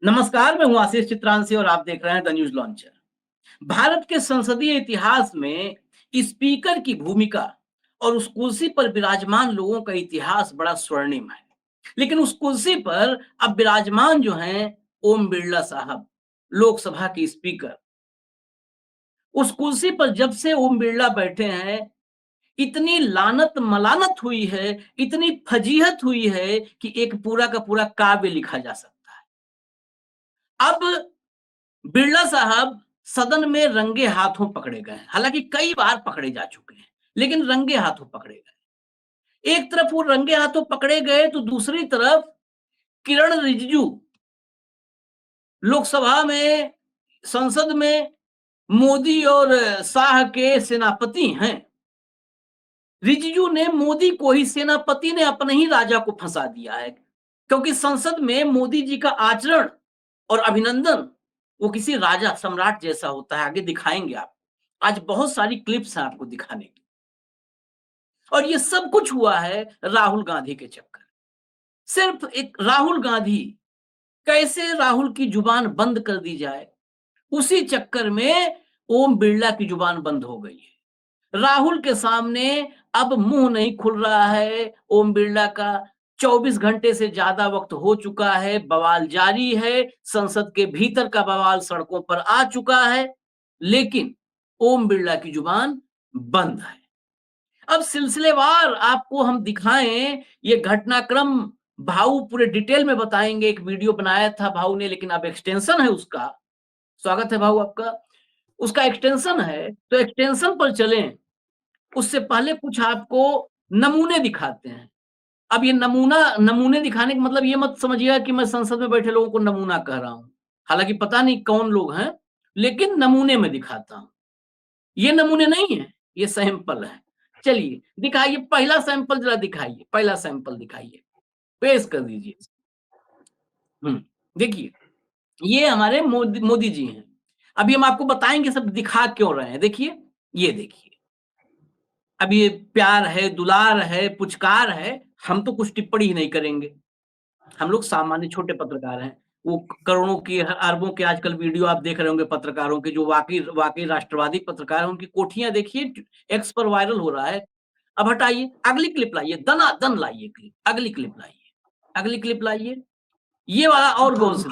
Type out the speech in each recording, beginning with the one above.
नमस्कार, मैं हूं आशीष चित्रांशी और आप देख रहे हैं द न्यूज लॉन्चर। भारत के संसदीय इतिहास में स्पीकर की भूमिका और उस कुर्सी पर विराजमान लोगों का इतिहास बड़ा स्वर्णिम है। लेकिन उस कुर्सी पर अब विराजमान जो हैं ओम बिरला साहब, लोकसभा के स्पीकर। उस कुर्सी पर जब से ओम बिरला बैठे हैं, इतनी लानत मलानत हुई है, इतनी फजीहत हुई है कि एक पूरा का पूरा काव्य लिखा जा सकता है। अब बिरला साहब सदन में रंगे हाथों पकड़े गए हैं। हालांकि कई बार पकड़े जा चुके हैं, लेकिन रंगे हाथों पकड़े गए। एक तरफ वो रंगे हाथों पकड़े गए तो दूसरी तरफ किरण रिजिजू लोकसभा में, संसद में मोदी और शाह के सेनापति हैं। रिजिजू ने मोदी को ही, सेनापति ने अपने ही राजा को फंसा दिया है, क्योंकि संसद में मोदी जी का आचरण और अभिनंदन वो किसी राजा सम्राट जैसा होता है। आगे दिखाएंगे आप, आज बहुत सारी क्लिप्स हैं आपको दिखाने की। और ये सब कुछ हुआ है राहुल गांधी के चक्कर। सिर्फ एक राहुल गांधी, कैसे राहुल की जुबान बंद कर दी जाए, उसी चक्कर में ओम बिरला की जुबान बंद हो गई है। राहुल के सामने अब मुंह नहीं खुल रहा है ओम बिरला का। 24 घंटे से ज्यादा वक्त हो चुका है, बवाल जारी है, संसद के भीतर का बवाल सड़कों पर आ चुका है, लेकिन ओम बिरला की जुबान बंद है। अब सिलसिलेवार आपको हम दिखाएं ये घटनाक्रम। भाऊ पूरे डिटेल में बताएंगे। एक वीडियो बनाया था भाऊ ने, लेकिन अब एक्सटेंशन है उसका। स्वागत है भाऊ आपका। उसका एक्सटेंशन है, तो एक्सटेंशन पर चलें उससे पहले कुछ आपको नमूने दिखाते हैं। अब ये नमूने दिखाने का मतलब ये मत समझिएगा कि मैं संसद में बैठे लोगों को नमूना कह रहा हूं। हालांकि पता नहीं कौन लोग हैं, लेकिन नमूने में दिखाता हूं। ये नमूने नहीं है, ये सैंपल है। चलिए दिखाइए, पहला सैंपल जरा दिखाइए, पहला सैंपल दिखाइए, पेश कर दीजिए। देखिए, ये हमारे मोदी जी हैं। अभी हम आपको बताएंगे सब दिखा क्यों रहे हैं। देखिए, ये देखिए, अब ये प्यार है, दुलार है, पुचकार है, हम तो कुछ टिप्पणी ही नहीं करेंगे। हम लोग सामान्य छोटे पत्रकार हैं। वो करोड़ों की, अरबों के आजकल वीडियो आप देख रहे होंगे पत्रकारों के, जो वाकई वाकई राष्ट्रवादी पत्रकार हैं, उनकी कोठियां देखिए, एक्स पर वायरल हो रहा है। अब हटाइए, अगली क्लिप लाइए, दनादन लाइए क्लिप, अगली क्लिप लाइए, अगली क्लिप लाइए। ये वाला और गौर से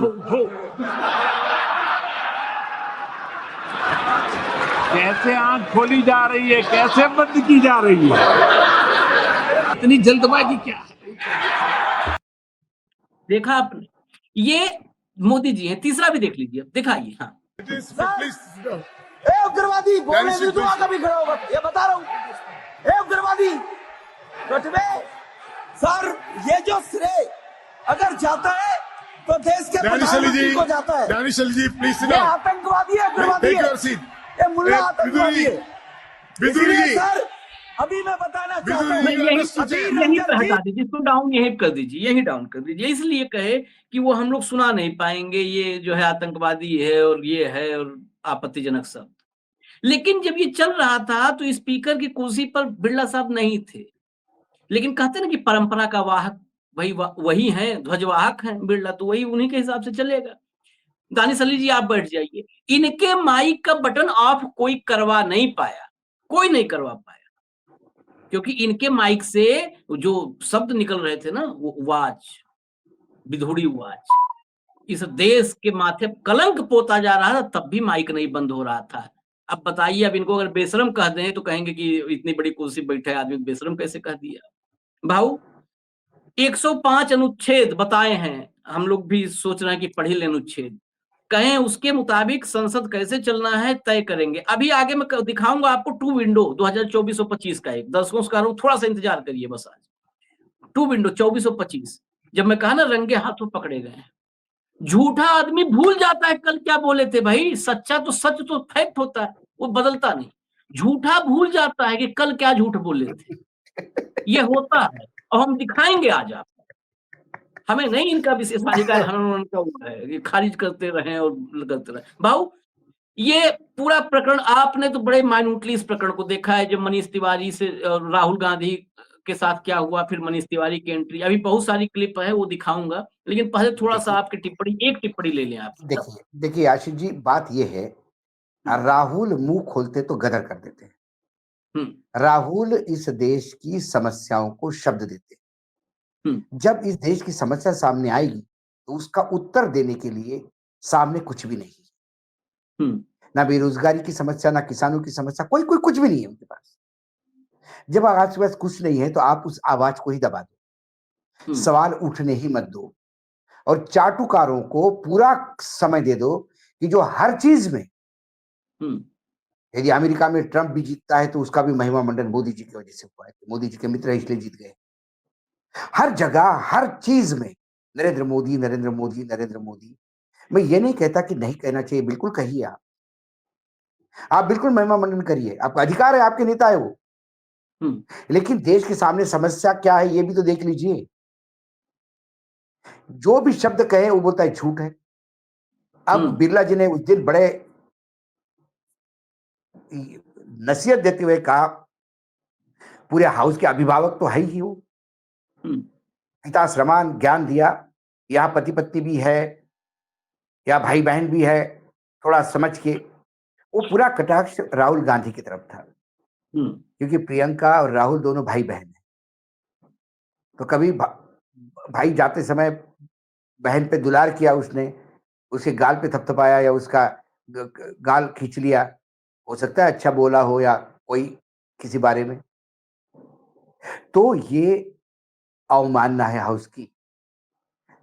कैसे आंख खोली जा रही है, कैसे बंद की जा रही है, इतनी जल्दबाजी क्या? देखा आपने? ये मोदी जी हैं। तीसरा भी देख लीजिए, दिखाइए। हाँ, उग्रवादी बोलने में तो कभी खड़ा होगा, ये बता रहा हूँ। उग्रवादी सर, ये जो श्रेय अगर जाता है तो देश के प्रधानमंत्री को जाता है। जी प्लीज, ये आतंकवादी है, उग्रवादी है, ये मुल्ला आतंकवादी है। सर अभी मैं बताना चाहता हूँ, यही पे हटा दीजिए, इसको डाउन यही कर दीजिए, यही डाउन कर दीजिए। इसलिए कहे कि वो हम लोग सुना नहीं पाएंगे, ये जो है आतंकवादी है और ये है और आपत्तिजनक शब्द। लेकिन जब ये चल रहा था तो स्पीकर की कुर्सी पर बिरला साहब नहीं थे, लेकिन कहते ना कि परंपरा का वाहक वही है, ध्वजवाहक है बिरला, तो वही उन्हीं के हिसाब से चलेगा। दानिश अली जी आप बैठ जाइए। इनके माइक का बटन ऑफ कोई करवा नहीं पाया, कोई नहीं करवा पाया, क्योंकि इनके माइक से जो शब्द निकल रहे थे ना, वो वाच, विधुड़ी वाच, इस देश के माथे कलंक पोता जा रहा था, तब भी माइक नहीं बंद हो रहा था। अब बताइए, अब इनको अगर बेशरम कह दें तो कहेंगे कि इतनी बड़ी कुर्सी बैठे आदमी बेशरम कैसे कह दिया। भाऊ 105 अनुच्छेद बताए हैं, हम लोग भी सोच रहे हैं कि पढ़ ही लें अनुच्छेद, कहें उसके मुताबिक संसद कैसे चलना है तय करेंगे। अभी आगे मैं दिखाऊंगा आपको टू विंडो 2024 और 25 का। एक दर्शकों से कह रहा हूं, थोड़ा सा इंतजार करिए बस। आज टू विंडो 24 और 25, जब मैं कहा ना रंगे हाथों पकड़े गए हैं। झूठा आदमी भूल जाता है कल क्या बोले थे भाई, सच्चा तो सच तो फैक्ट होता है, वो बदलता नहीं। झूठा भूल जाता है कि कल क्या झूठ बोले थे, ये होता है और हम दिखाएंगे आज आपको। हमें नहीं इनका विशेषाधिकार हनन का है कि खारिज करते रहे और करते रहे। भाऊ ये पूरा प्रकरण आपने तो बड़े माइन्यूटली इस प्रकरण को देखा है, जब मनीष तिवारी से राहुल गांधी के साथ क्या हुआ, फिर मनीष तिवारी की एंट्री, अभी बहुत सारी क्लिप है वो दिखाऊंगा, लेकिन पहले थोड़ा सा देखिए आपकी टिप्पणी, एक टिप्पणी ले लें आप। देखिए देखिए आशीष जी, बात ये है, राहुल मुंह खोलते तो गदर कर देते हैं। राहुल इस देश की समस्याओं को शब्द देते हैं। जब इस देश की समस्या सामने आएगी तो उसका उत्तर देने के लिए सामने कुछ भी नहीं, ना बेरोजगारी की समस्या, ना किसानों की समस्या, कोई कोई कुछ भी नहीं है उनके पास। जब आपके पास कुछ नहीं है तो आप उस आवाज को ही दबा दो, सवाल उठने ही मत दो, और चाटुकारों को पूरा समय दे दो कि जो हर चीज में, यदि अमेरिका में ट्रंप भी जीतता है तो उसका भी महिमा मंडन मोदी जी की वजह से हुआ है, मोदी जी के मित्र इसलिए जीत गए। हर जगह हर चीज में नरेंद्र मोदी, नरेंद्र मोदी, नरेंद्र मोदी। मैं ये नहीं कहता कि नहीं कहना चाहिए, बिल्कुल कहिए, आप बिल्कुल महिमा मंडन करिए, आपका अधिकार है, आपके नेता है वो, लेकिन देश के सामने समस्या क्या है ये भी तो देख लीजिए। जो भी शब्द कहे वो बोलता है झूठ है। अब बिरला जी ने उस दिन बड़े नसीहत देते हुए कहा, पूरे हाउस के अभिभावक तो है ही वो, पिता समान ज्ञान दिया, यहाँ पति पत्नी भी है या भाई बहन भी है, थोड़ा समझ के। वो पूरा कटाक्ष राहुल गांधी की तरफ था, क्योंकि प्रियंका और राहुल दोनों भाई बहन हैं। तो कभी भाई जाते समय बहन पे दुलार किया उसने, उसके गाल पे थपथपाया या उसका गाल खींच लिया, हो सकता है अच्छा बोला हो या कोई किसी बारे में, तो ये अवमानना है हाउस की।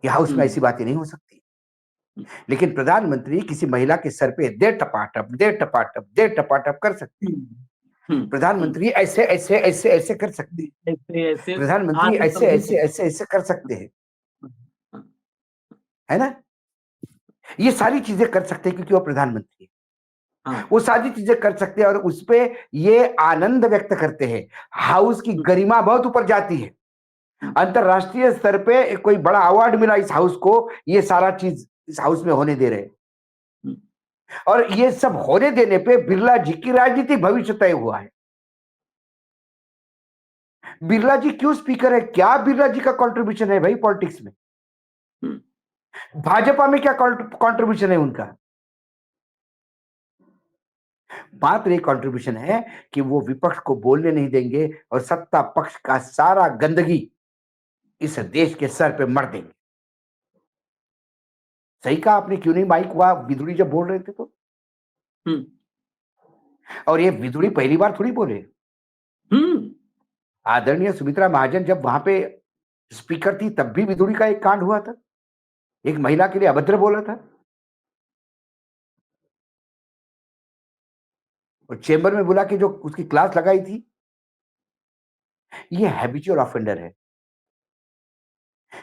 ये हाउस में ऐसी बातें नहीं हो सकती। लेकिन प्रधानमंत्री किसी महिला के सर पे दे टपाटप दे टपाटप दे टपाटप कर सकते हैं। प्रधानमंत्री ऐसे ऐसे ऐसे ऐसे कर सकते हैं, प्रधानमंत्री ऐसे ऐसे ऐसे ऐसे कर सकते हैं, है ना? ये सारी चीजें कर सकते हैं क्योंकि वो प्रधानमंत्री है। वो सारी चीजें कर सकते हैं और उस पे ये आनंद व्यक्त करते हैं। हाउस की गरिमा बहुत ऊपर जाती है। अंतरराष्ट्रीय स्तर पे कोई बड़ा अवार्ड मिला इस हाउस को, ये सारा चीज इस हाउस में होने दे रहे, और ये सब होने देने पे बिरला जी की राजनीतिक भविष्य तय हुआ है। बिरला जी क्यों स्पीकर है? क्या बिरला जी का कंट्रीब्यूशन है भाई पॉलिटिक्स में? भाजपा में क्या कंट्रीब्यूशन है उनका? मात्र एक कंट्रीब्यूशन है कि वो विपक्ष को बोलने नहीं देंगे और सत्ता पक्ष का सारा गंदगी इस देश के सर पे मर देंगे। सही कहा आपने, क्यों नहीं माइक हुआ विदुड़ी जब बोल रहे थे तो? और ये विदुड़ी पहली बार थोड़ी बोले। आदरणीय सुमित्रा महाजन जब वहां पे स्पीकर थी तब भी विदुड़ी का एक कांड हुआ था, एक महिला के लिए अभद्र बोला था, और चेंबर में बुला के जो उसकी क्लास लगाई थी। ये हैबिचुअल ऑफेंडर है,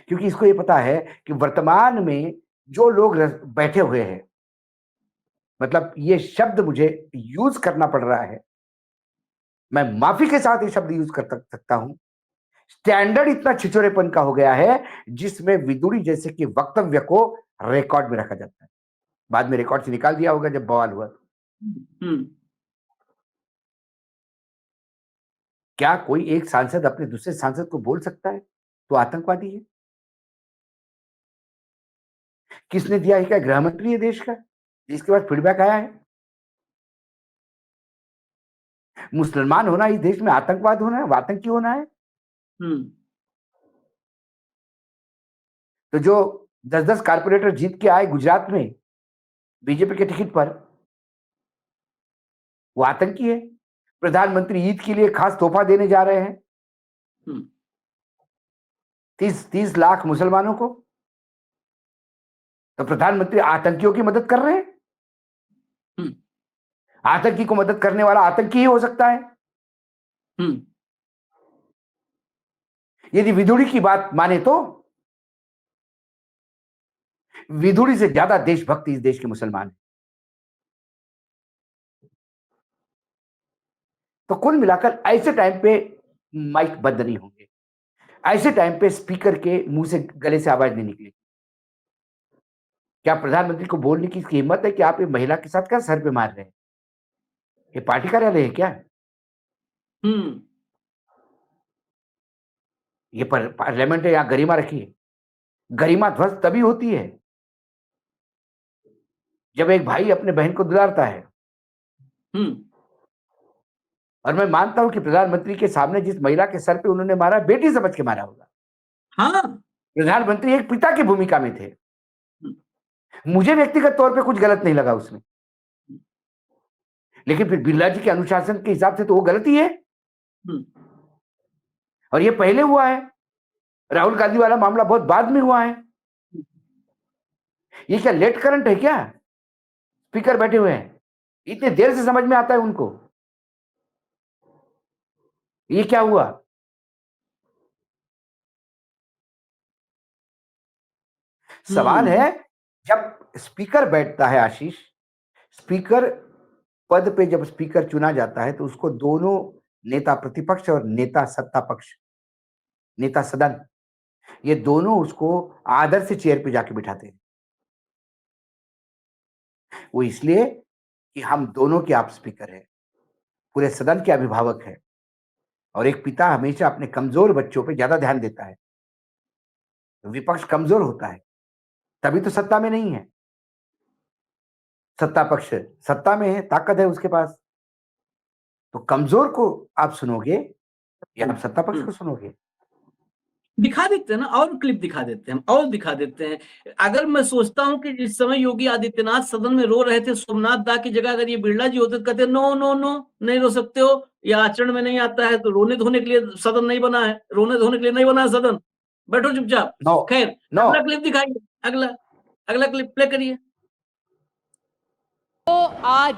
क्योंकि इसको ये पता है कि वर्तमान में जो लोग बैठे हुए हैं, मतलब ये शब्द मुझे यूज करना पड़ रहा है, मैं माफी के साथ ये शब्द यूज कर सकता हूं, स्टैंडर्ड इतना छिछोरेपन का हो गया है जिसमें विदुड़ी जैसे कि वक्तव्य को रिकॉर्ड में रखा जाता है। बाद में रिकॉर्ड से निकाल दिया होगा जब बवाल हुआ। क्या कोई एक सांसद अपने दूसरे सांसद को बोल सकता है तो आतंकवादी है? किसने दिया है? क्या गृह मंत्री है देश का, जिसके बाद फीडबैक आया है? मुसलमान होना इस देश में आतंकवाद होना है, आतंकी होना है? तो जो 10-10 कारपोरेटर जीत के आए गुजरात में बीजेपी के टिकट पर, वो आतंकी है? प्रधानमंत्री ईद के लिए खास तोहफा देने जा रहे हैं 30 लाख मुसलमानों को, तो प्रधानमंत्री आतंकियों की मदद कर रहे हैं? आतंकी को मदद करने वाला आतंकी ही हो सकता है। यदि विदुड़ी की बात माने तो विदुड़ी से ज्यादा देशभक्ति इस देश के मुसलमान हैं। तो कुल मिलाकर ऐसे टाइम पे माइक बंद नहीं होंगे, ऐसे टाइम पे स्पीकर के मुंह से गले से आवाज नहीं निकलेगी। क्या प्रधानमंत्री को बोलने की इसकी हिम्मत है कि आप ये महिला के साथ क्या सर पे मार रहे हैं? ये पार्टी कार्यालय है क्या? ये पार्लियामेंट है, यहाँ गरिमा रखिए। गरिमा ध्वस्त तभी होती है जब एक भाई अपने बहन को दुलारता है। और मैं मानता हूं कि प्रधानमंत्री के सामने जिस महिला के सर पे उन्होंने मारा, बेटी समझ के मारा होगा। हाँ, प्रधानमंत्री एक पिता की भूमिका में थे। मुझे व्यक्तिगत तौर पे कुछ गलत नहीं लगा उसमें, लेकिन फिर बिरला जी के अनुशासन के हिसाब से तो वो गलती है। और ये पहले हुआ है, राहुल गांधी वाला मामला बहुत बाद में हुआ है। ये क्या लेट करंट है क्या? स्पीकर बैठे हुए हैं, इतने देर से समझ में आता है उनको। ये क्या हुआ? सवाल है, जब स्पीकर बैठता है आशीष, स्पीकर पद पे जब स्पीकर चुना जाता है तो उसको दोनों नेता प्रतिपक्ष और नेता सत्ता पक्ष, नेता सदन, ये दोनों उसको आदर से चेयर पे जाके बिठाते हैं। वो इसलिए कि हम दोनों के आप स्पीकर हैं, पूरे सदन के अभिभावक हैं, और एक पिता हमेशा अपने कमजोर बच्चों पे ज्यादा ध्यान देता है। विपक्ष कमजोर होता है तभी तो सत्ता में नहीं है। सत्ता पक्ष सत्ता में है, ताकत है उसके पास। तो कमजोर को आप सुनोगे या आप सत्ता पक्ष को सुनोगे? दिखा देते हैं ना, और क्लिप दिखा देते हैं, और दिखा देते हैं। अगर मैं सोचता हूं कि जिस समय योगी आदित्यनाथ सदन में रो रहे थे, सोमनाथ दा की जगह अगर ये बिरला जी होते तो कहते नो नो नो, नहीं रो सकते हो, या आचरण में नहीं आता है, तो रोने धोने के लिए सदन नहीं बना है, रोने धोने के लिए नहीं बना है सदन, बैठो चुपचाप। नो, खैर, नो। अगला क्लिप दिखाइए, अगला अगला क्लिप प्ले करिए। तो आज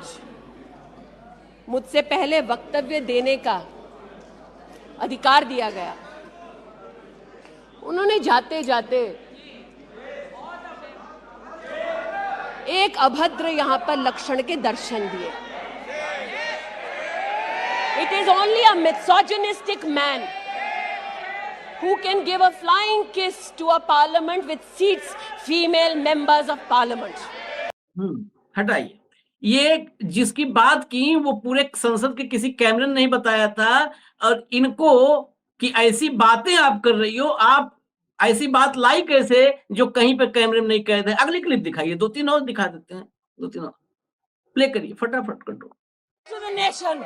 मुझसे पहले वक्तव्य देने का अधिकार दिया गया, उन्होंने जाते जाते एक अभद्र यहां पर लक्षण के दर्शन दिए। It is only a misogynistic man who can give a flying kiss to a parliament with seats female members of parliament. हटाइए। ये जिसकी बात की वो पूरे संसद के किसी कैमरे ने नहीं बताया था, और इनको कि ऐसी बातें आप कर रही हो, आप ऐसी बात लाई कैसे जो कहीं पे कैमरे में नहीं कह रहे। अगली क्लिप दिखाइए, 2-3 और दिखा देते हैं, 2-3 और प्ले करिए फटाफट कंट्रोल। To the nation,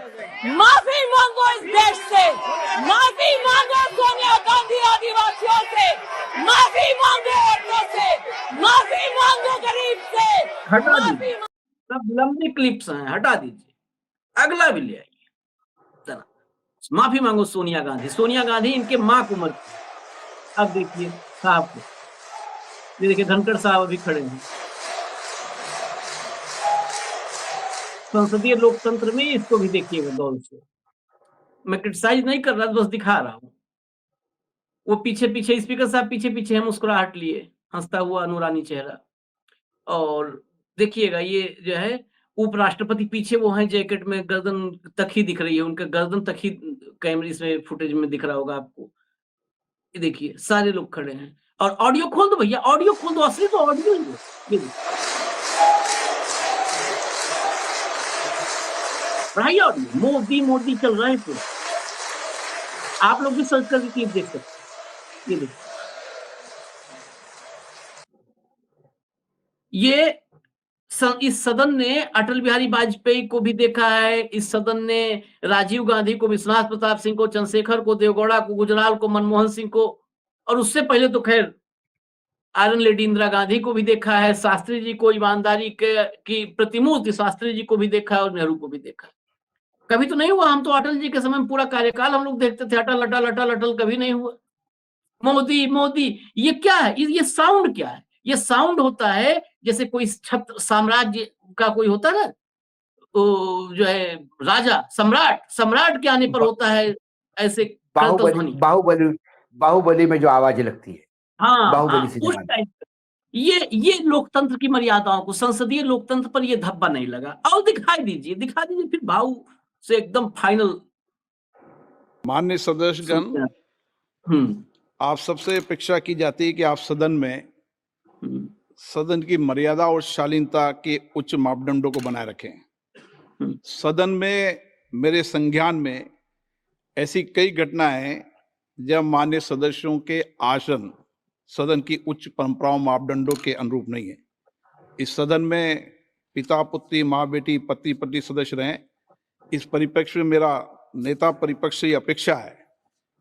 माफी मांगो इस देश से, माफी मांगो सोनिया गांधी आदिवासियों से, माफी मांगो औरतों से, माफी मांगो गरीब से। हटा दीजिए, सब लंबी क्लिप्स हैं, हटा दीजिए। अगला भी ले आइए, चला। माफी मांगो सोनिया गांधी। सोनिया गांधी इनके माँ को उम्र। अब देखिए साहब को, ये देखिए धनखड़ साहब अभी खड़े हैं। संसदीय लोकतंत्र में इसको भी देखिएगा गौर से। मैं क्रिटिसाइज नहीं कर रहा, बस दिखा रहा हूं। वो पीछे पीछे स्पीकर साहब पीछे पीछे है, मुस्कुराहट लिए, हंसता हुआ नूरानी चेहरा। और देखिएगा ये जो है उपराष्ट्रपति पीछे वो हैं जैकेट में, गर्दन तक ही दिख रही है, उनका गर्दन तक ही कैमरे में फुटेज में दिख रहा होगा आपको। ये देखिए सारे लोग खड़े हैं। और ऑडियो खोल दो भैया, ऑडियो खोल दो, असली तो ऑडियो ही है। ऑडियो मोदी मोदी चल रहा है पूरा। आप लोग भी सर्च करके क्लिप देख सकते हैं। ये देखिए, ये इस सदन ने अटल बिहारी वाजपेयी को भी देखा है, इस सदन ने राजीव गांधी को, विश्वनाथ प्रताप सिंह को, चंद्रशेखर को, देवगौड़ा को, गुजराल को, मनमोहन सिंह को, और उससे पहले तो खैर आयरन लेडी इंदिरा गांधी को भी देखा है, शास्त्री जी को, ईमानदारी की प्रतिमूर्ति शास्त्री जी को भी देखा है, और नेहरू को भी देखा है। कभी तो नहीं हुआ, हम तो अटल जी के समय पूरा कार्यकाल हम लोग देखते थे, अटल अटल अटल अटल, कभी नहीं हुआ। मोदी मोदी, ये क्या है? ये साउंड क्या है? ये साउंड होता है जैसे कोई छत्र साम्राज्य का कोई होता है ना, जो है राजा, सम्राट के आने पर होता है ऐसे बाहुबली में जो आवाज लगती है, हाँ, बाहुबली से उस टाइप। ये लोकतंत्र की मर्यादाओं को, संसदीय लोकतंत्र पर ये धब्बा नहीं लगा। और दिखा दीजिए फिर भाव से एकदम फाइनल। माननीय सदस्यगण, आप सबसे अपेक्षा की जाती है कि आप सदन में सदन की मर्यादा और शालीनता के उच्च मापदंडों को बनाए रखें। सदन में मेरे संज्ञान में ऐसी कई घटनाएं जब मान्य सदस्यों के आसन सदन की उच्च परंपराओं मापदंडों के अनुरूप नहीं है। इस सदन में पिता पुत्री माँ बेटी पति पत्नी सदस्य रहें। इस परिप्रेक्ष्य में मेरा नेता परिपक्ष से अपेक्षा है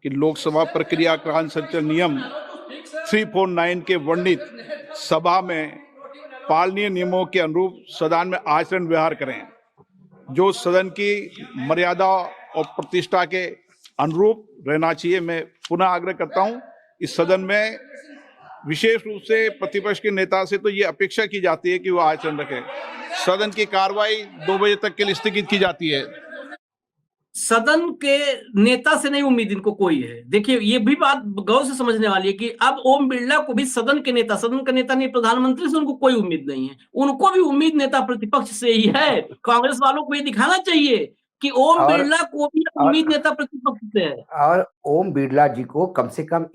कि लोकसभा प्रक्रिया कान संचालन नियम 349 के वर्णित सभा में पालनीय नियमों के अनुरूप सदन में आचरण व्यवहार करें, जो सदन की मर्यादा और प्रतिष्ठा के अनुरूप रहना चाहिए। मैं पुनः आग्रह करता हूं, इस सदन में विशेष रूप से प्रतिपक्ष के नेता से तो ये अपेक्षा की जाती है कि वो आचरण रखें। सदन की कार्रवाई 2 बजे तक के लिए स्थगित की जाती है। सदन के नेता से नहीं उम्मीद इनको कोई है। देखिए, ये भी बात गौर से समझने वाली है कि अब ओम बिरला को भी सदन का नेता नहीं, प्रधानमंत्री से उनको कोई उम्मीद नहीं है। उनको भी उम्मीद नेता प्रतिपक्ष से ही है। कांग्रेस वालों को ये दिखाना चाहिए कि ओम बिरला को भी उम्मीद नेता प्रतिपक्ष से है। और ओम बिरला जी को कम से कम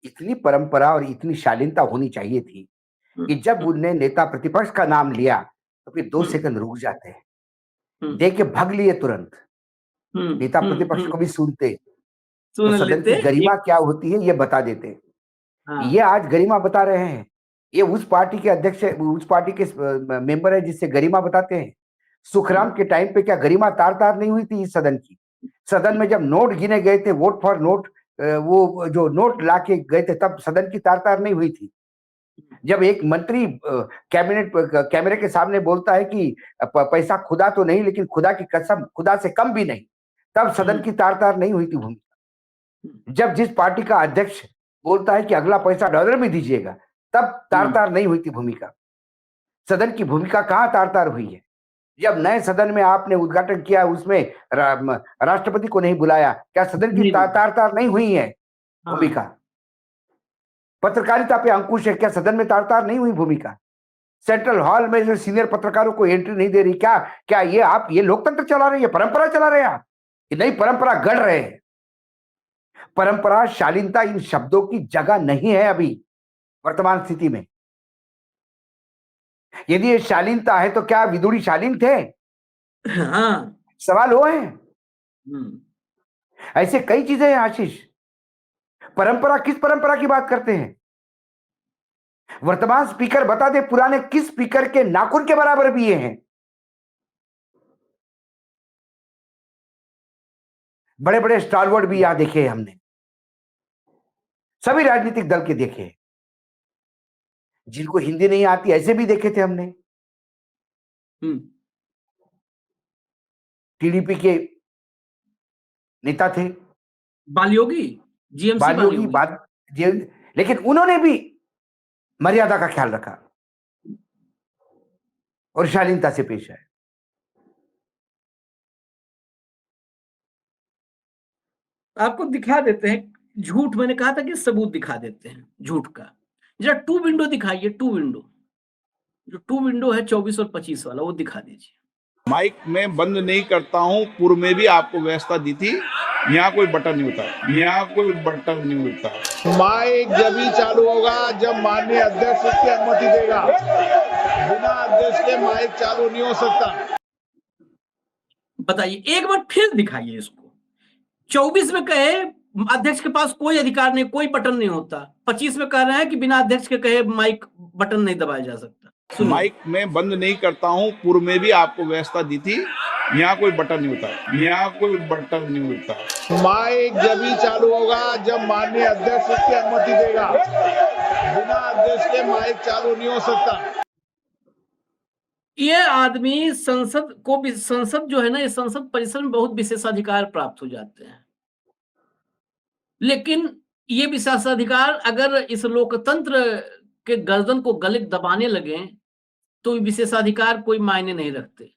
इतनी परंपरा और इतनी शालीनता होनी चाहिए थी कि जब उनने नेता प्रतिपक्ष का नाम लिया तो फिर 2 सेकंड रुक जाते हैं, देख के भग लिए तुरंत। नेता प्रतिपक्ष को भी सुनते तो सदन की गरिमा क्या होती है ये बता देते। ये आज गरिमा बता रहे हैं। ये उस पार्टी के अध्यक्ष, उस पार्टी के मेंबर है जिससे गरिमा बताते हैं। सुखराम के टाइम पे क्या गरिमा तार नहीं हुई थी इस सदन की? सदन में जब नोट गिने गए थे, वोट फॉर नोट, वो जो नोट लाके गए थे, तब सदन की तार नहीं हुई थी। जब एक मंत्री कैमरे के सामने बोलता है कि पैसा खुदा तो नहीं, लेकिन खुदा की कसम खुदा से कम भी नहीं, तब सदन की तार नहीं हुई थी भूमिका। जब जिस पार्टी का अध्यक्ष बोलता है कि अगला पैसा डॉलर में दीजिएगा, तब तार नहीं हुई थी भूमिका। सदन की भूमिका कहाँ तार हुई है? जब नए सदन में आपने उद्घाटन किया, उसमें राष्ट्रपति को नहीं बुलाया, क्या सदन की तार नहीं हुई है भूमिका? पत्रकारिता पे अंकुश है, क्या सदन में तार नहीं हुई भूमिका? सेंट्रल हॉल में जो सीनियर पत्रकारों को एंट्री नहीं दे रही, क्या ये आप ये लोकतंत्र चला रहे हैं, परंपरा चला रहे हैं आप? नई परंपरा गढ़ रहे हैं। परंपरा, शालीनता, इन शब्दों की जगह नहीं है अभी वर्तमान स्थिति में। यदि ये शालीनता है तो क्या विदुरी शालीन थे? हाँ। सवाल वो है। ऐसे कई चीजें हैं आशीष। परंपरा, किस परंपरा की बात करते हैं? वर्तमान स्पीकर बता दे पुराने किस स्पीकर के नाखून के बराबर भी ये हैं? बड़े बड़े स्टारवर्ड भी यहां देखे हमने, सभी राजनीतिक दल के देखे। जिनको हिंदी नहीं आती ऐसे भी देखे थे हमने। टीडीपी के नेता थे बालयोगी, जीएमसी बालयोगी, लेकिन उन्होंने भी मर्यादा का ख्याल रखा और शालीनता से पेश आए। आपको दिखा देते हैं झूठ। मैंने कहा था कि सबूत दिखा देते हैं झूठ का। जरा 2 विंडो दिखाइए, 2 विंडो, जो 2 विंडो है 24 और 25 वाला, वो दिखा दीजिए। माइक में बंद नहीं करता हूं, पूर्व में भी आपको व्यवस्था दी थी। यहाँ कोई बटन नहीं होता, यहाँ कोई बटन नहीं होता। माइक जब ही चालू होगा जब माननीय अध्यक्ष उसकी अनुमति देगा। बिना अध्यक्ष के माइक चालू नहीं हो सकता। बताइए, एक बार फिर दिखाइए इसको। 24 में कहे अध्यक्ष के पास कोई अधिकार नहीं, कोई बटन नहीं होता। 25 में कह रहे हैं कि बिना अध्यक्ष के कहे माइक बटन नहीं दबाया जा सकता। माइक में बंद नहीं करता हूं, पूर्व में भी आपको व्यवस्था दी थी। यहाँ कोई बटन नहीं होता, यहाँ कोई बटन नहीं होता। माइक जब ही चालू होगा जब माननीय अध्यक्ष उसकी अनुमति देगा। बिना अध्यक्ष के माइक चालू नहीं हो सकता। ये आदमी संसद को भी, संसद जो है ना, ये संसद परिसर में बहुत विशेषाधिकार प्राप्त हो जाते हैं, लेकिन ये विशेषाधिकार अगर इस लोकतंत्र के गर्दन को गले दबाने लगे तो विशेषाधिकार कोई मायने नहीं रखते।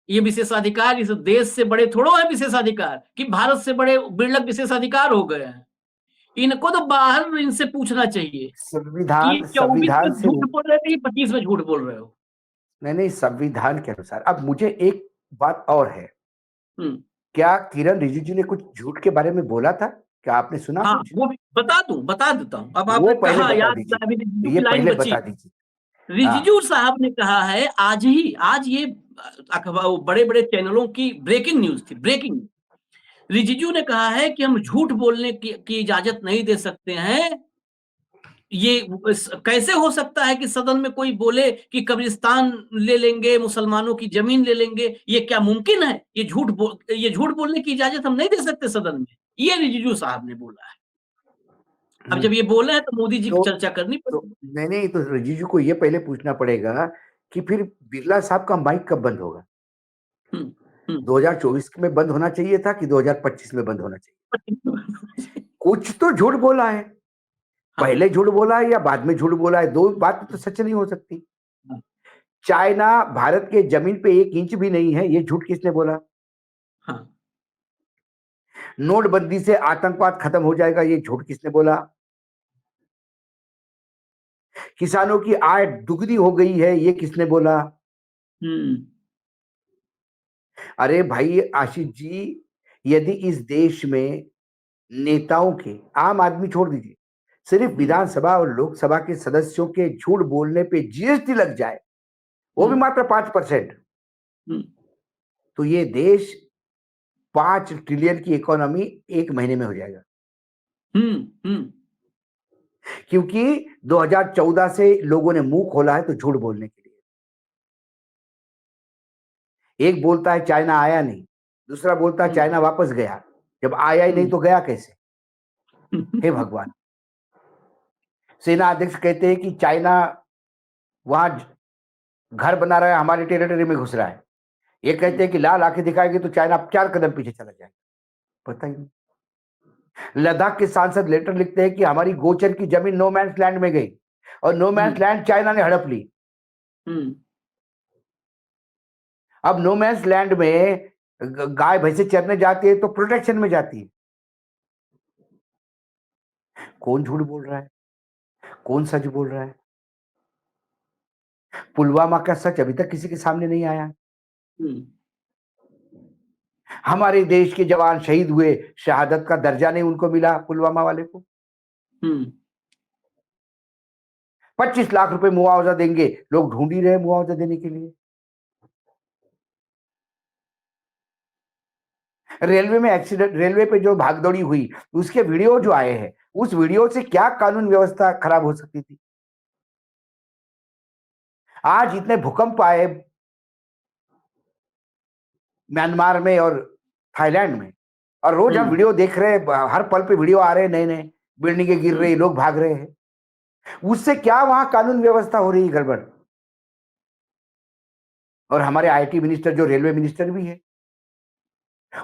ये विशेषाधिकार इस देश से बड़े थोड़ो है विशेषाधिकार कि भारत से बड़े बिरलक विशेषाधिकार हो गए हैं। इनको तो बाहर इनसे पूछना चाहिए। संविधान 24 में झूठ बोल रहे थे, 25 में झूठ बोल रहे हो। नहीं, संविधान के अनुसार। अब मुझे एक बात और है, क्या किरण रिजिजू ने कुछ झूठ के बारे में बोला था? क्या आपने सुना? हाँ, वो भी बता देता हूँ। अब वो आपने पहले कहा, पहले बता दीजिए। रिजिजू साहब ने कहा है आज ये बड़े बड़े चैनलों की ब्रेकिंग न्यूज थी। ब्रेकिंग रिजिजू ने कहा है कि हम झूठ बोलने की इजाजत नहीं दे सकते हैं। ये कैसे हो सकता है कि सदन में कोई बोले कि कब्रिस्तान ले लेंगे, मुसलमानों की जमीन ले लेंगे? ये क्या मुमकिन है? ये झूठ बोलने की इजाजत हम नहीं दे सकते सदन में। ये रिजिजू साहब ने बोला है। अब जब ये बोले हैं तो मोदी जी की चर्चा करनी पड़ेगी। नहीं, तो रिजिजू को ये पहले पूछना पड़ेगा कि फिर बिरला साहब का माइक कब बंद होगा? 2024 में बंद होना चाहिए था कि 2025 में बंद होना चाहिए? कुछ तो झूठ बोला है, पहले झूठ बोला है या बाद में झूठ बोला है, दो बात तो सच नहीं हो सकती। चाइना भारत के जमीन पे 1 इंच भी नहीं है, ये झूठ किसने बोला? नोटबंदी से आतंकवाद खत्म हो जाएगा, ये झूठ किसने बोला? किसानों की आय दुगनी हो गई है, ये किसने बोला? अरे भाई आशीष जी, यदि इस देश में नेताओं के, आम आदमी छोड़ दीजिए, सिर्फ विधानसभा और लोकसभा के सदस्यों के झूठ बोलने पे जीएसटी लग जाए, वो भी मात्र 5%, तो ये देश 5 ट्रिलियन की इकोनॉमी 1 महीने में हो जाएगा। क्योंकि 2014 से लोगों ने मुंह खोला है तो झूठ बोलने के लिए। एक बोलता है चाइना आया नहीं, दूसरा बोलता है चाइना वापस गया। जब आया ही नहीं तो गया कैसे? हे भगवान। सेना अध्यक्ष कहते हैं कि चाइना वहां घर बना रहा है, हमारी टेरिटरी में घुस रहा है। ये कहते हैं कि लाल आंखें दिखाएंगे तो चाइना 4 कदम पीछे चला जाएगा। पता ही नहीं। लद्दाख के सांसद लेटर लिखते हैं कि हमारी गोचर की जमीन नो मैंस लैंड में गई और नो मैंस लैंड चाइना ने हड़प ली। अब नो मैंस लैंड में गाय भैंसे चरने जाती है तो प्रोटेक्शन में जाती है। कौन झूठ बोल रहा है, कौन सच बोल रहा है? पुलवामा का सच अभी तक किसी के सामने नहीं आया। हमारे देश के जवान शहीद हुए, शहादत का दर्जा नहीं उनको मिला पुलवामा वाले को। 25 लाख रुपए मुआवजा देंगे, लोग ढूंढ ही रहे मुआवजा देने के लिए। रेलवे में एक्सीडेंट, रेलवे पे जो भागदौड़ी हुई उसके वीडियो जो आए हैं, उस वीडियो से क्या कानून व्यवस्था खराब हो सकती थी? आज इतने भूकंप आए म्यांमार में और थाईलैंड में, और रोज हम वीडियो देख रहे हैं, हर पल पे वीडियो आ रहे हैं, नए नए बिल्डिंगे गिर रही, लोग भाग रहे हैं। उससे क्या वहां कानून व्यवस्था हो रही है गड़बड़? और हमारे आईटी मिनिस्टर जो रेलवे मिनिस्टर भी है,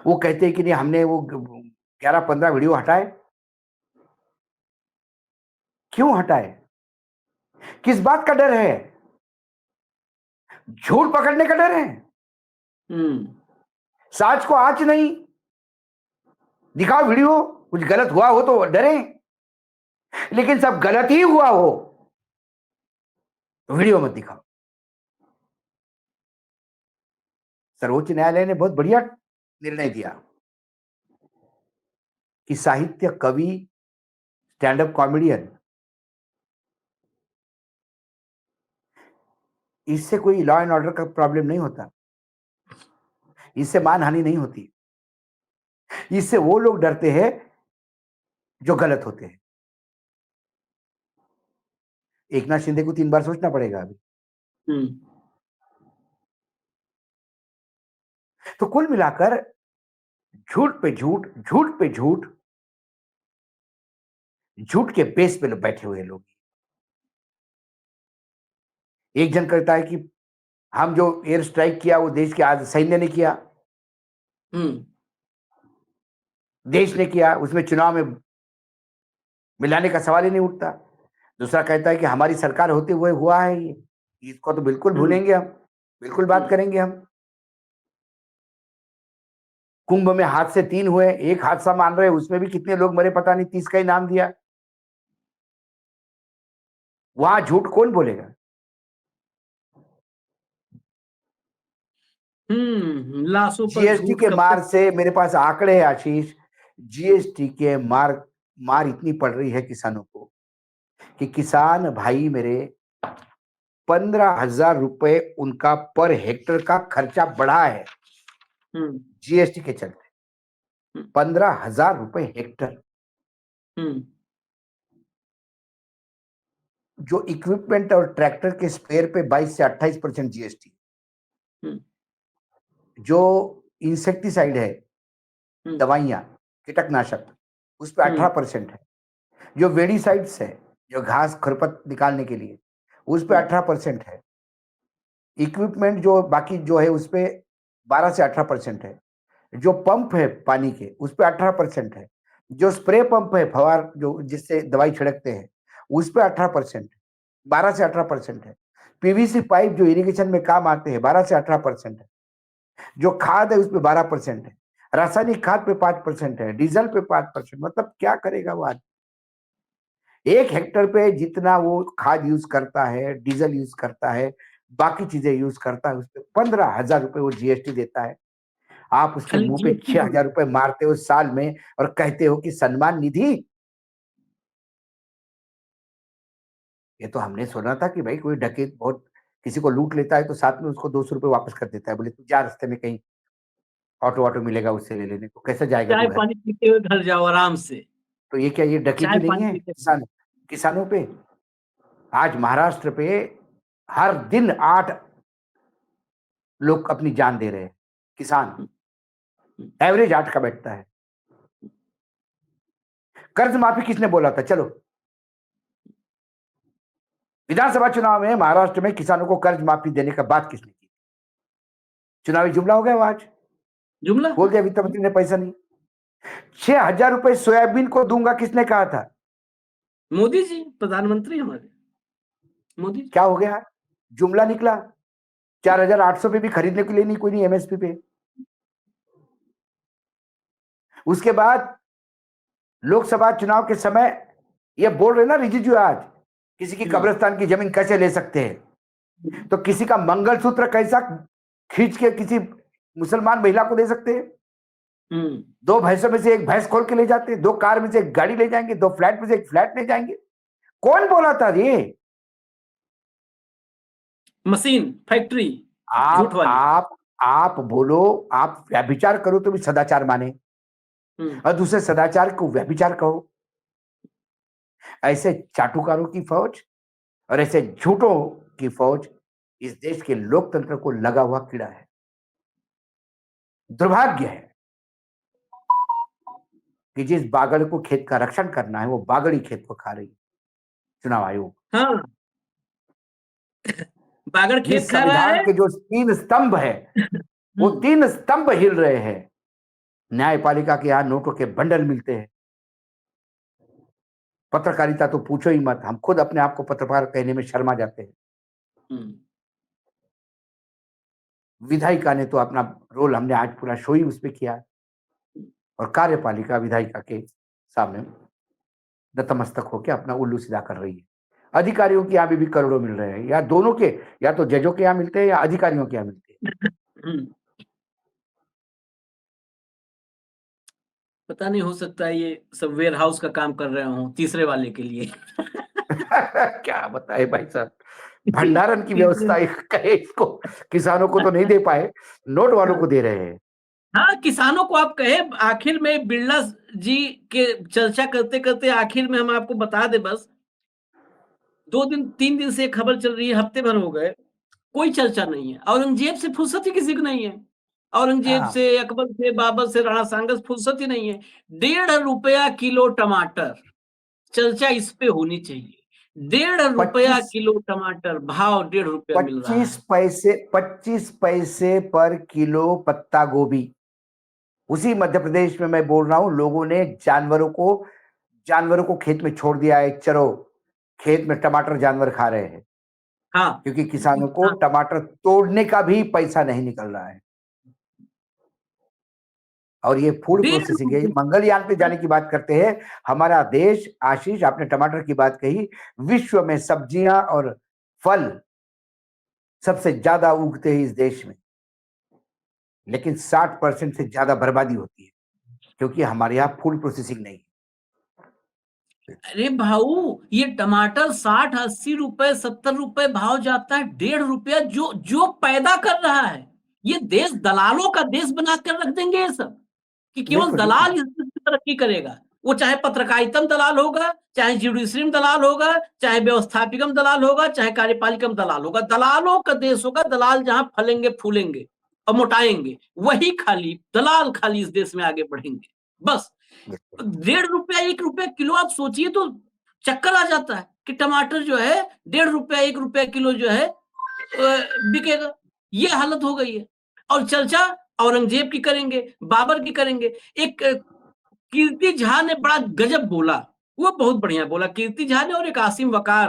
वो कहते हैं कि नहीं हमने वो 11-15 वीडियो हटाए। क्यों हटाए? किस बात का डर है? झूठ पकड़ने का डर है? साच को आंच नहीं, दिखाओ वीडियो, कुछ गलत हुआ हो तो डरे, लेकिन सब गलत ही हुआ हो तो वीडियो मत दिखाओ। सर्वोच्च न्यायालय ने बहुत बढ़िया निर्णय दिया कि साहित्य, कवि, स्टैंड अप कॉमेडियन, इससे कोई लॉ एंड ऑर्डर का प्रॉब्लम नहीं होता, इससे मानहानि नहीं होती। इससे वो लोग डरते हैं जो गलत होते हैं। एकनाथ शिंदे को 3 बार सोचना पड़ेगा अभी। तो कुल मिलाकर झूठ पे झूठ, झूठ पे झूठ, झूठ के बेस पे बैठे हुए लोग। एक जन कहता है कि हम जो एयर स्ट्राइक किया वो देश के आज सैन्य ने किया, देश ने किया, उसमें चुनाव में मिलाने का सवाल ही नहीं उठता। दूसरा कहता है कि हमारी सरकार होते हुए हुआ है ये, इसको तो बिल्कुल भूलेंगे हम, बिल्कुल बात करेंगे हम। कुंभ में हादसे 3 हुए, एक हादसा मान रहे, उसमें भी कितने लोग मरे पता नहीं, 30 का ही नाम दिया। वहां झूठ कौन बोलेगा? जीएसटी के मार से, मेरे पास आंकड़े हैं आशीष, जीएसटी के मार इतनी पड़ रही है किसानों को कि किसान भाई मेरे 15,000 रुपए उनका पर हेक्टर का खर्चा बढ़ा है जीएसटी के चलते। 15,000 रुपए हेक्टर। जो इक्विपमेंट और ट्रैक्टर के स्पेयर पे 22 से 28% जीएसटी। जो इंसेक्टिसाइड है, दवाइयां, कीटकनाशक, उस पे 18% है। जो वेडिसाइड्स है, जो घास खरपत निकालने के लिए, उस पे 18% है। इक्विपमेंट जो बाकी जो है उस पे 12 से 18% है। जो पंप है पानी के, उस पे 18% है। जो स्प्रे पंप है, फवार जो जिससे दवाई छिड़कते हैं, उस पे 18%, 12 से 18% है। पीवीसी पाइप जो इरिगेशन में काम आते हैं, 12 से 18% है। जो खाद है उस पे 12% है। रासायनिक खाद पे 5% है। डीजल पे 5%। मतलब क्या करेगा वो आदमी? 1 हेक्टर पे जितना वो खाद यूज करता है, डीजल यूज करता है, बाकी चीजें यूज करता है, उस पे 15,000 रुपए वो जीएसटी देता है। आप उसके खाली मुंह पे जीएसटी 6,000 रुपए मारते हो साल में और कहते हो कि सम्मान निधि। ये तो हमने सुना था कि भाई कोई डकैत बहुत किसी को लूट लेता है तो साथ में उसको 200 रुपए वापस कर देता है। बोले तू जा, रास्ते में कहीं ऑटो मिलेगा उससे ले लेने को। कैसे जाएगा चाय तू घर? पानी पीते हुए घर जाओ आराम से। तो ये क्या, ये डकैती चाय नहीं पानी है पीते। किसानों पे? आज महाराष्ट्र पे हर दिन 8 लोग अपनी जान दे रहे हैं, किसान। एवरेज 8 का बैठता है। कर्ज माफी किसने बोला था? चलो, विधानसभा चुनाव में महाराष्ट्र में किसानों को कर्ज माफी देने का बात किसने की? चुनावी जुमला हो गया वो। आज जुमला बोल दिया वित्त मंत्री ने पैसा नहीं। 6,000 रुपए सोयाबीन को दूंगा, किसने कहा था? मोदी जी, प्रधानमंत्री हमारे मोदी जी। क्या हो गया? जुमला निकला। 4,800 पे भी खरीदने के लिए नहीं, कोई नहीं एमएसपी पे। उसके बाद लोकसभा चुनाव के समय ये बोल रहे ना रिजिजू, आज किसी की कब्रिस्तान की जमीन कैसे ले सकते हैं, तो किसी का मंगलसूत्र कैसा खींच के किसी मुसलमान महिला को दे सकते हैं? 2 भैंसों में से एक भैंस खोल के ले जाते हैं, 2 कार में से एक गाड़ी ले जाएंगे, 2 फ्लैट में से एक फ्लैट ले जाएंगे। कौन बोला था ये? मशीन फैक्ट्री झूठ वाली। आप बोलो, आप व्यभिचार करो तो भी सदाचार माने और दूसरे सदाचार को व्यभिचार कहो। ऐसे चाटुकारों की फौज और ऐसे झूठों की फौज इस देश के लोकतंत्र को लगा हुआ कीड़ा है। दुर्भाग्य है कि जिस बागड़ को खेत का रक्षण करना है, वो बागड़ी खेत को खा रही है चुनाव आयोग। हाँ, बागड़ खेत जिस खा रहा संविधान है। के जो 3 स्तंभ है, वो 3 स्तंभ हिल रहे हैं। न्यायपालिका के यहाँ नोटों के बंडल मिलते हैं। पत्रकारिता तो पूछो ही मत, हम खुद अपने आप को पत्रकार कहने में शर्मा जाते हैं। विधायिका ने तो अपना रोल, हमने आज पूरा शो ही उस पर किया, और कार्यपालिका विधायिका के सामने नतमस्तक होकर अपना उल्लू सीधा कर रही है। अधिकारियों के यहाँ भी करोड़ों मिल रहे हैं, या दोनों के, या तो जजों के यहाँ मिलते हैं या अधिकारियों के यहाँ मिलते हैं। पता नहीं, हो सकता है ये सब वेयर हाउस का काम कर रहे हो तीसरे वाले के लिए। क्या बताए भाई साहब, भंडारण की व्यवस्था कहे इसको, किसानों को तो नहीं दे पाए, नोट वालों को दे रहे हैं। हाँ, किसानों को आप कहे। आखिर में बिरला जी के चर्चा करते करते आखिर में हम आपको बता दे, बस 3 दिन से खबर चल रही है, हफ्ते भर हो गए, कोई चर्चा नहीं है। औरंगजेब से फुर्सत ही किसी को नहीं है। औरंगजेब से, अकबर से, बाबर से, राणा सांगा से फुर्सत ही नहीं है। 1.5 रुपया किलो टमाटर, चर्चा इस पे होनी चाहिए। 1.5 रुपया किलो टमाटर, भाव 1.5 रुपया मिल रहा है। 25 पैसे पर किलो पत्ता गोभी। उसी मध्य प्रदेश में मैं बोल रहा हूं, लोगों ने जानवरों को खेत में छोड़ दिया है। चलो, खेत में टमाटर जानवर खा रहे हैं। हाँ, क्योंकि किसानों को टमाटर तोड़ने का भी पैसा नहीं निकल रहा है। और ये फूड प्रोसेसिंग है, मंगलयान पे जाने की बात करते हैं। हमारा देश, आशीष आपने टमाटर की बात कही, विश्व में सब्जियां और फल सबसे ज्यादा उगते हैं इस देश में, लेकिन 60% से ज्यादा बर्बादी होती है क्योंकि हमारे यहाँ फूड प्रोसेसिंग नहीं है। अरे भाऊ, ये टमाटर 60, 80 रुपए, 70 रुपए भाव जाता है। 1.5 रुपया जो पैदा कर रहा है, ये देश दलालों का देश बना कर रख देंगे ये सब। कि केवल बिल्कुल, दलाल बिल्कुल। इस देश में तरक्की करेगा। वो चाहे पत्रकारिता में दलाल होगा, चाहे जुडिशरी में दलाल होगा, चाहे व्यवस्थापिका में दलाल होगा, चाहे कार्यपालिका में दलाल होगा। दलालों का देश होगा, दलाल जहां फलेंगे फूलेंगे और मोटाएंगे, वही खाली दलाल खाली इस देश में आगे बढ़ेंगे। बस बिल्कुल। 1.5 रुपया 1 रुपया किलो आप सोचिए तो चक्कर आ जाता है कि टमाटर जो है 1.5 रुपया 1 रुपया किलो जो है बिकेगा। ये हालत हो गई है। और चर्चा औरंगजेब की करेंगे, बाबर की करेंगे। एक कीर्ति झा ने बड़ा गजब बोला, वो बहुत बढ़िया बोला कीर्ति झा ने, और एक आसिम वकार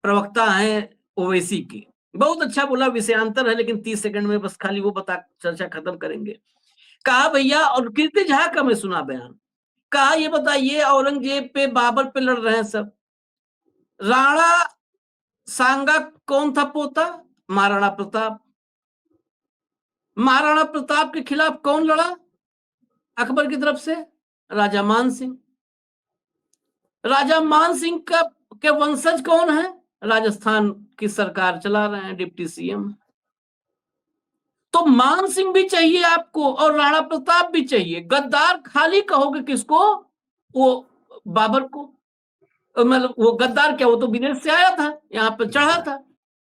प्रवक्ता हैं ओवैसी के, बहुत अच्छा बोला। विषयांतर है लेकिन 30 सेकंड में बस खाली वो बता चर्चा खत्म करेंगे। कहा भैया, और कीर्ति झा का मैं सुना बयान, कहा ये बताइए औरंगजेब पे बाबर पे लड़ रहे हैं सब, राणा सांगा कौन था पोता? महाराणा प्रताप। महाराणा प्रताप के खिलाफ कौन लड़ा अकबर की तरफ से? राजा मान सिंह। राजा मान सिंह का के वंशज कौन है? राजस्थान की सरकार चला रहे हैं, डिप्टी सीएम। तो मान सिंह भी चाहिए आपको और राणा प्रताप भी चाहिए। गद्दार खाली कहोगे किसको? वो बाबर को। मतलब वो गद्दार क्या, वो तो विदेश से आया था, यहाँ पर चढ़ा था।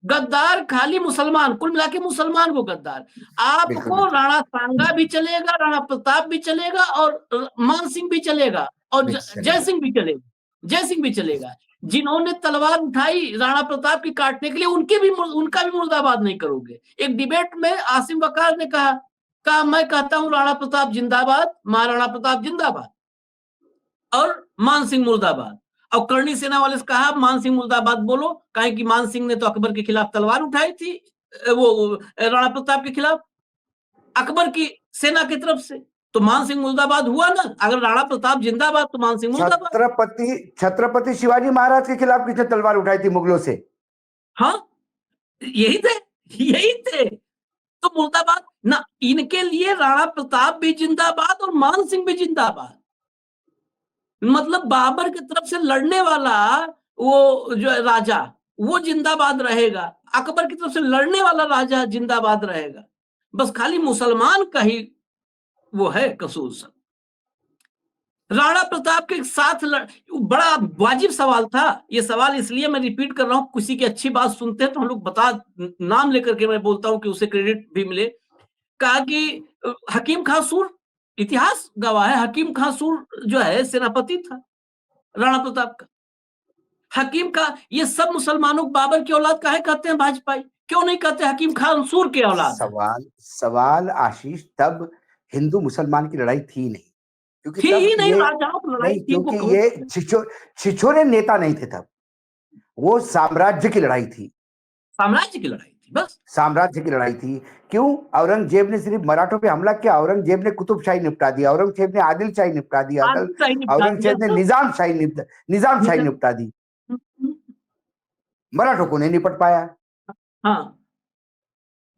गद्दार खाली मुसलमान, कुल मिला के मुसलमान को गद्दार। बिल्कुल, आपको बिल्कुल। राणा सांगा भी चलेगा, राणा प्रताप भी चलेगा, और मान सिंह भी चलेगा, और जय सिंह भी चलेगा। जय सिंह भी चलेगा। जिन्होंने तलवार उठाई राणा प्रताप की काटने के लिए, उनका भी मुर्दाबाद नहीं करोगे। एक डिबेट में आसिम वकार ने कहा मैं कहता हूं राणा प्रताप जिंदाबाद, महाराणा प्रताप जिंदाबाद, और मान सिंह मुर्दाबाद। और करणी सेना वाले से कहा मान सिंह मुर्दाबाद बोलो, कहे कि मान सिंह ने तो अकबर के खिलाफ तलवार उठाई थी, वो राणा प्रताप के खिलाफ अकबर की सेना की तरफ से, तो मान सिंह मुर्दाबाद हुआ ना। अगर राणा प्रताप जिंदाबाद तो मान सिंह मुर्दाबाद। छत्रपति शिवाजी महाराज के खिलाफ किसने तलवार उठाई थी मुगलों से? हाँ, यही थे। तो मुर्दाबाद ना, इनके लिए राणा प्रताप भी जिंदाबाद और मान सिंह भी जिंदाबाद। मतलब बाबर की तरफ से लड़ने वाला वो जो है राजा, वो जिंदाबाद रहेगा, अकबर की तरफ से लड़ने वाला राजा जिंदाबाद रहेगा। बस खाली मुसलमान का ही वो है कसूर सब। राणा प्रताप के साथ बड़ा वाजिब सवाल था ये सवाल, इसलिए मैं रिपीट कर रहा हूं। किसी की अच्छी बात सुनते हैं तो हम लोग बता, नाम लेकर के मैं बोलता हूं कि उसे क्रेडिट भी मिले। कहा कि हकीम खां सूर, इतिहास गवाह है, हकीम खां सूर जो है सेनापति था राणा प्रताप का। हकीम का, ये सब मुसलमानों को बाबर की औलाद काहे कहते हैं भाजपाई? क्यों नहीं कहते हकीम खान सूर की औलाद? सवाल आशीष, तब हिंदू मुसलमान की लड़ाई थी नहीं, क्योंकि थी तब ही नहीं, ये राजाओं की लड़ाई थी, क्योंकि ये छिछोरे नेता नहीं थे तब, वो साम्राज्य की लड़ाई थी। साम्राज्य की लड़ाई थी, बस साम्राज्य की लड़ाई थी। क्यों? औरंगजेब ने सिर्फ मराठों पे हमला किया, औरंगजेब ने कुतुबशाही निपटा दिया, औरंगजेब ने आदिलशाही निपटा दिया, औरंगजेब ने निजामशाही निपटा दी। मराठों को नहीं निपट पाया। हाँ,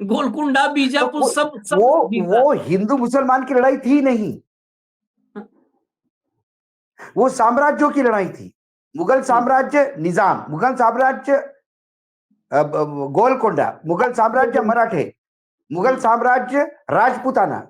गोलकुंडा, बीजापुर, सब वो हिंदू मुसलमान की लड़ाई थी नहीं, वो साम्राज्यों की लड़ाई थी। मुगल साम्राज्य निजाम, मुगल साम्राज्य गोलकोंडा, मुगल साम्राज्य मराठे, मुगल साम्राज्य राजपूताना।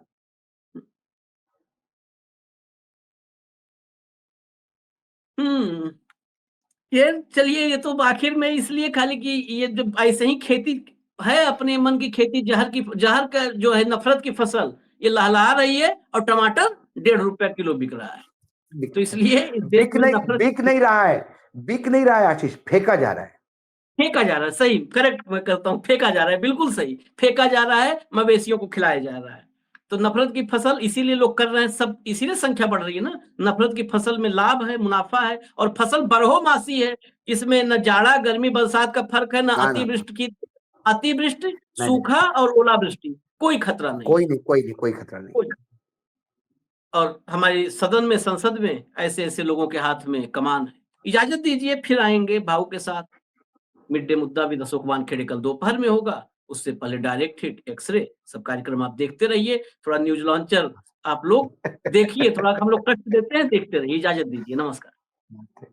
ये चलिए, ये तो आखिर में इसलिए खाली कि ये जब ऐसे ही खेती है, अपने मन की खेती, जहर का जो है नफरत की फसल, ये लहलहा रही है, और टमाटर 1.5 रुपया किलो बिक रहा है। तो इसलिए बिक नहीं रहा है आशीष, फेंका जा रहा है। फेंका जा रहा है, सही, करेक्ट मैं करता हूँ, फेंका जा रहा है, बिल्कुल सही, फेंका जा रहा है, मवेशियों को खिलाया जा रहा है। तो नफरत की फसल इसीलिए लोग कर रहे हैं सब, इसीलिए संख्या बढ़ रही है ना। नफरत की फसल में लाभ है, मुनाफा है, और फसल बरहोमासी है। इसमें न जाड़ा गर्मी बरसात का फर्क है, न अतिवृष्टि सूखा और ओलावृष्टि, कोई खतरा नहीं, कोई खतरा नहीं। और हमारी सदन में, संसद में ऐसे ऐसे लोगों के हाथ में कमान है। इजाजत दीजिए, फिर आएंगे भाव के साथ। मिड डे मुद्दा विद अशोक वानखेड़े कल दोपहर में होगा, उससे पहले डायरेक्ट हिट, एक्सरे, सब कार्यक्रम आप देखते रहिए। थोड़ा न्यूज लॉन्चर आप लोग देखिए, थोड़ा हम लोग कष्ट देते हैं, देखते रहिए। इजाजत दीजिए, नमस्कार।